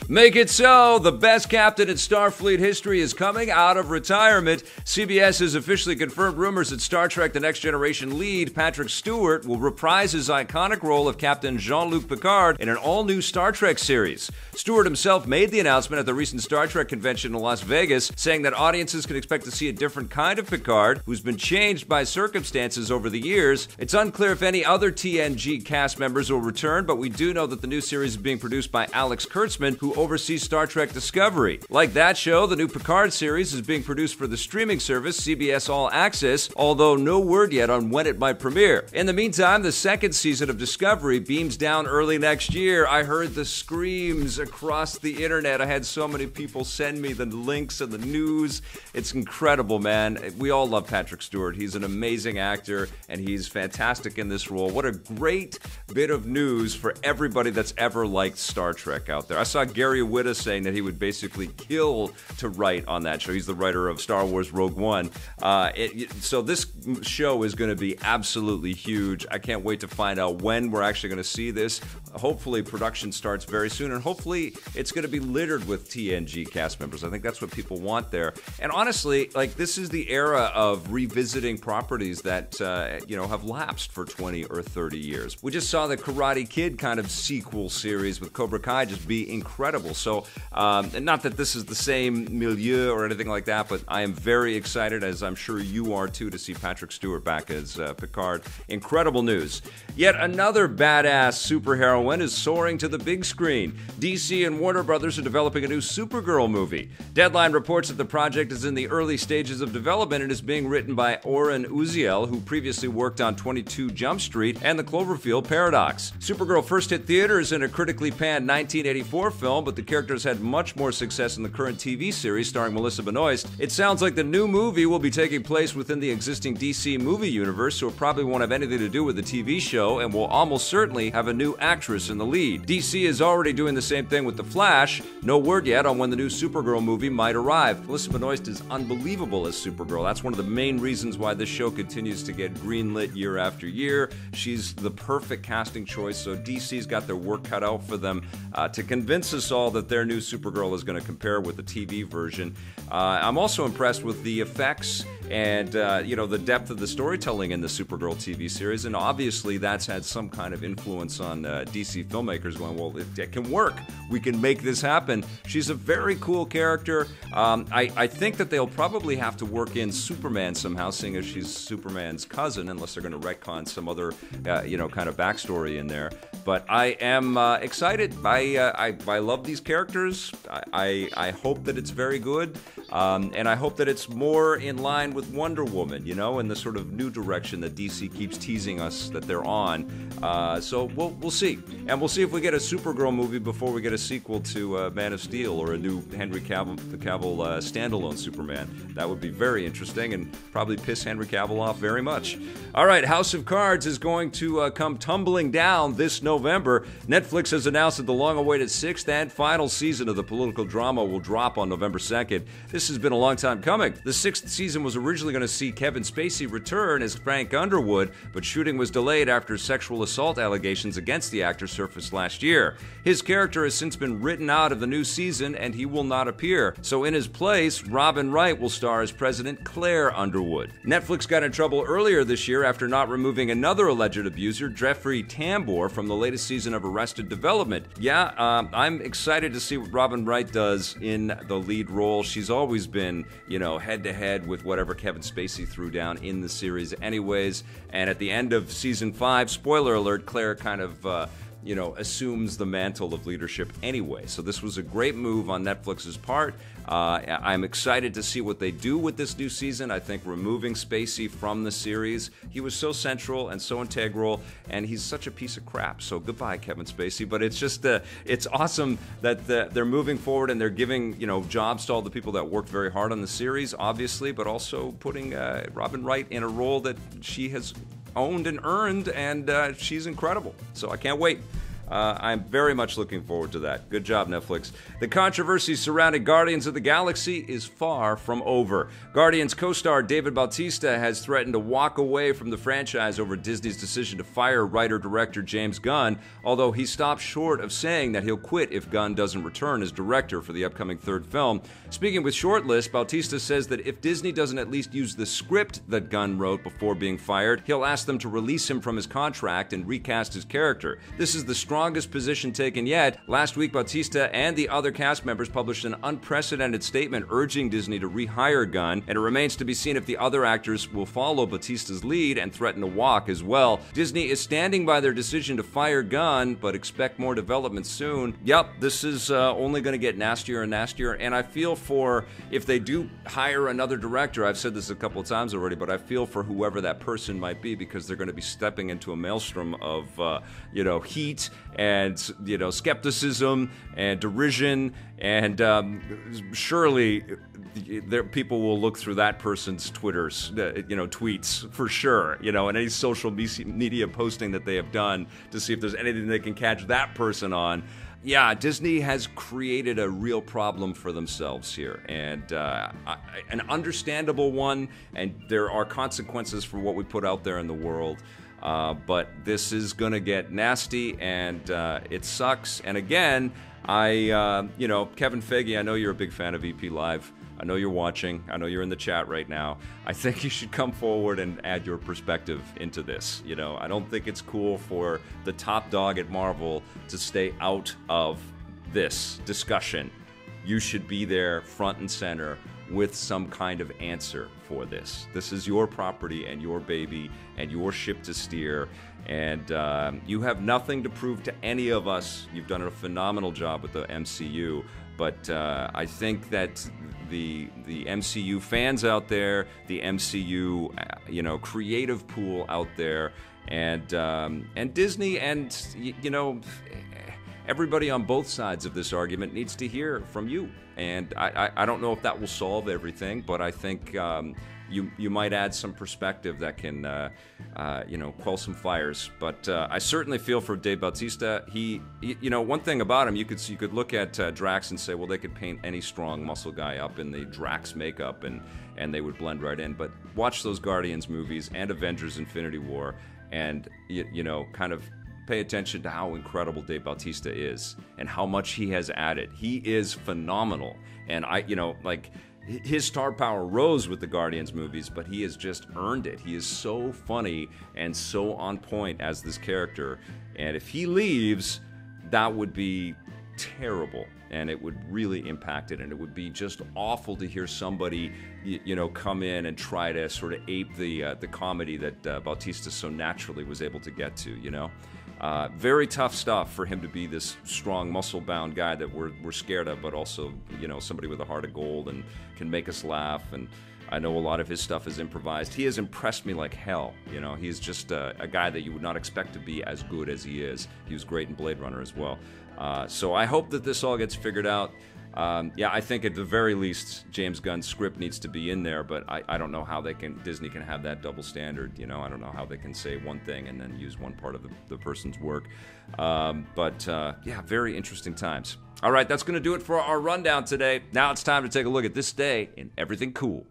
Make it so! The best captain in Starfleet history is coming out of retirement. CBS has officially confirmed rumors that Star Trek The Next Generation lead, Patrick Stewart, will reprise his iconic role of Captain Jean-Luc Picard in an all-new Star Trek series. Stewart himself made the announcement at the recent Star Trek convention in Las Vegas, saying that audiences can expect to see a different kind of Picard, who's been changed by circumstances over the years. It's unclear if any other TNG cast members will return, but we do know that the new series is being produced by Alex Kurtzman, who oversees Star Trek Discovery. Like that show, the new Picard series is being produced for the streaming service CBS All Access, although no word yet on when it might premiere. In the meantime, the second season of Discovery beams down early next year. I heard the screams across the internet. I had so many people send me the links and the news. It's incredible, man. We all love Patrick Stewart. He's an amazing actor, and he's fantastic in this role. What a great bit of news for everybody that's ever liked Star Trek out there. I saw Gary Whitta saying that he would basically kill to write on that show. He's the writer of Star Wars Rogue One. So this show is going to be absolutely huge. I can't wait to find out when we're actually going to see this. Hopefully production starts very soon, and hopefully it's going to be littered with TNG cast members. I think that's what people want there. And honestly, like, this is the era of revisiting properties that have lapsed for 20 or 30 years. We just saw the Karate Kid kind of sequel series with Cobra Kai just be incredible. So, and not that this is the same milieu or anything like that, but I am very excited, as I'm sure you are too, to see Patrick Stewart back as Picard. Incredible news. Yet another badass superheroine is soaring to the big screen. DC and Warner Brothers are developing a new Supergirl movie. Deadline reports that the project is in the early stages of development and is being written by Oren Uziel, who previously worked on 22 Jump Street and the Cloverfield Paradox. Supergirl first hit theaters in a critically panned 1984 film, but the characters had much more success in the current TV series starring Melissa Benoist. It sounds like the new movie will be taking place within the existing DC movie universe, so it probably won't have anything to do with the TV show and will almost certainly have a new actress in the lead. DC is already doing the same thing with The Flash. No word yet on when the new Supergirl movie might arrive. Melissa Benoist is unbelievable as Supergirl. That's one of the main reasons why this show continues to get greenlit year after year. She's the perfect casting choice, so DC's got their work cut out for them to convince us all that their new Supergirl is going to compare with the TV version. I'm also impressed with the effects and the depth of the storytelling in the Supergirl TV series, and obviously that's had some kind of influence on DC filmmakers going, well, it can work. We can make this happen. She's a very cool character. I think that they'll probably have to work in Superman somehow, seeing as she's Superman's cousin, unless they're going to retcon some other kind of backstory in there. But I am excited. I love these characters. I hope that it's very good, and I hope that it's more in line with Wonder Woman, in the sort of new direction that DC keeps teasing us that they're on. So we'll see. And we'll see if we get a Supergirl movie before we get a sequel to Man of Steel or a new Henry Cavill standalone Superman. That would be very interesting and probably piss Henry Cavill off very much. All right, House of Cards is going to come tumbling down this November. Netflix has announced that the long-awaited 6th and final season of the political drama will drop on November 2nd. This has been a long time coming. The 6th season was originally going to see Kevin Spacey return as Frank Underwood, but shooting was delayed after sexual assault allegations against the actor surfaced last year. His character has since been written out of the new season, and he will not appear. So in his place, Robin Wright will star as President Claire Underwood. Netflix got in trouble earlier this year after not removing another alleged abuser, Jeffrey Tambor, from the latest season of Arrested Development. Yeah, I'm excited to see what Robin Wright does in the lead role. She's always been, head-to-head with whatever Kevin Spacey threw down in the series anyways. And at the end of season 5, spoiler alert, Claire kind of assumes the mantle of leadership anyway. So this was a great move on Netflix's part. I'm excited to see what they do with this new season. I think removing Spacey from the series, he was so central and so integral, and he's such a piece of crap. So goodbye, Kevin Spacey. But it's just, it's awesome that they're moving forward and they're giving, jobs to all the people that worked very hard on the series, obviously, but also putting Robin Wright in a role that she has owned and earned, and she's incredible. So I can't wait. I'm very much looking forward to that. Good job, Netflix. The controversy surrounding Guardians of the Galaxy is far from over. Guardians co-star David Bautista has threatened to walk away from the franchise over Disney's decision to fire writer-director James Gunn, although he stopped short of saying that he'll quit if Gunn doesn't return as director for the upcoming third film. Speaking with Shortlist, Bautista says that if Disney doesn't at least use the script that Gunn wrote before being fired, he'll ask them to release him from his contract and recast his character. This is the strongest position taken yet. Last week, Bautista and the other cast members published an unprecedented statement urging Disney to rehire Gunn, and it remains to be seen if the other actors will follow Bautista's lead and threaten to walk as well. Disney is standing by their decision to fire Gunn, but expect more development soon. Yep, this is only going to get nastier and nastier, and I feel for, if they do hire another director, I've said this a couple of times already, but I feel for whoever that person might be, because they're going to be stepping into a maelstrom of, heat and, skepticism and derision, and surely people will look through that person's Twitter's, tweets for sure, and any social media posting that they have done to see if there's anything they can catch that person on. Yeah, Disney has created a real problem for themselves here, and an understandable one, and there are consequences for what we put out there in the world. But this is going to get nasty, and it sucks. And again, Kevin Feige, I know you're a big fan of EP Live. I know you're watching. I know you're in the chat right now. I think you should come forward and add your perspective into this. I don't think it's cool for the top dog at Marvel to stay out of this discussion. You should be there front and center with some kind of answer for this. This is your property and your baby and your ship to steer, and you have nothing to prove to any of us. You've done a phenomenal job with the MCU, but I think that the MCU fans out there, the MCU creative pool out there, and Disney, and everybody on both sides of this argument needs to hear from you. And I don't know if that will solve everything, but I think you might add some perspective that can quell some fires. But I certainly feel for Dave Bautista. He one thing about him, you could look at Drax and say, well, they could paint any strong muscle guy up in the Drax makeup and they would blend right in. But watch those Guardians movies and Avengers Infinity War, and kind of pay attention to how incredible Dave Bautista is and how much he has added. He is phenomenal, and his star power rose with the Guardians movies, but he has just earned it. He is so funny and so on point as this character, and if he leaves, that would be terrible, and it would really impact it, and it would be just awful to hear somebody come in and try to sort of ape the comedy that Bautista so naturally was able to get to. Very tough stuff for him to be this strong, muscle-bound guy that we're scared of, but also, somebody with a heart of gold and can make us laugh. And I know a lot of his stuff is improvised. He has impressed me like hell. He's just a guy that you would not expect to be as good as he is. He was great in Blade Runner as well. So I hope that this all gets figured out. I think at the very least, James Gunn's script needs to be in there, but I don't know how Disney can have that double standard. I don't know how they can say one thing and then use one part of the person's work. Very interesting times. All right, that's going to do it for our rundown today. Now it's time to take a look at this day in everything cool.